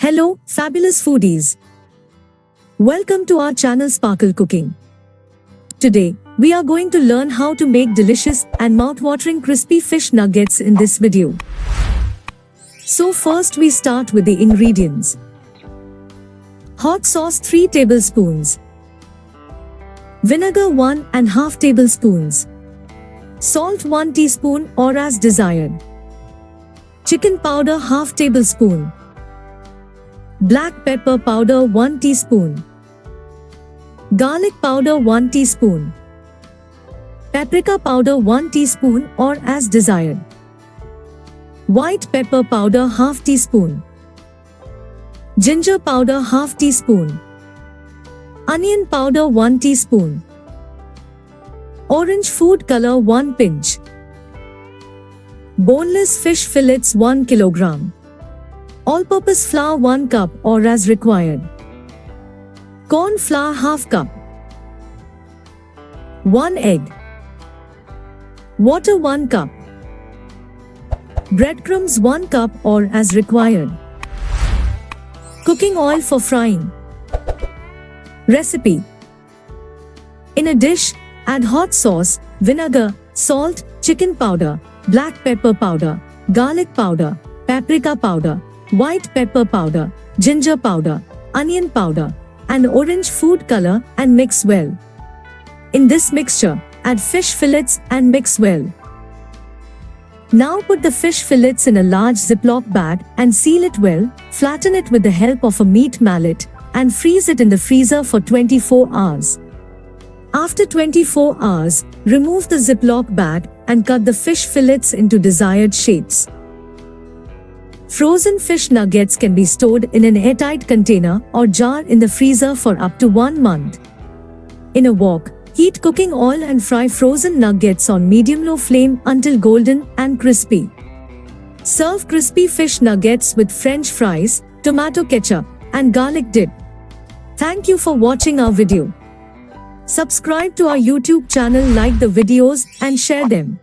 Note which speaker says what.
Speaker 1: Hello, fabulous foodies. Welcome to our channel Sparkle Cooking. Today, we are going to learn how to make delicious and mouth-watering crispy fish nuggets in this video. So first we start with the ingredients. Hot sauce 3 tablespoons. Vinegar 1½ tablespoons. Salt 1 teaspoon or as desired. Chicken powder ½ tablespoon. Black pepper powder 1 teaspoon. Garlic powder 1 teaspoon. Paprika powder 1 teaspoon or as desired. White pepper powder ½ teaspoon. Ginger powder ½ teaspoon. Onion powder 1 teaspoon. Orange food color 1 pinch. Boneless fish fillets 1 kilogram. All-purpose flour 1 cup or as required. Corn flour ½ cup. 1 egg. Water 1 cup. Breadcrumbs 1 cup or as required. Cooking oil for frying. Recipe. In a dish, add hot sauce, vinegar, salt, chicken powder, black pepper powder, garlic powder, paprika powder, white pepper powder, ginger powder, onion powder, and orange food color and mix well. In this mixture, add fish fillets and mix well. Now put the fish fillets in a large Ziploc bag and seal it well, flatten it with the help of a meat mallet, and freeze it in the freezer for 24 hours. After 24 hours, remove the Ziploc bag and cut the fish fillets into desired shapes. Frozen fish nuggets can be stored in an airtight container or jar in the freezer for up to 1 month. In a wok, heat cooking oil and fry frozen nuggets on medium-low flame until golden and crispy. Serve crispy fish nuggets with French fries, tomato ketchup, and garlic dip. Thank you for watching our video. Subscribe to our YouTube channel, like the videos, and share them.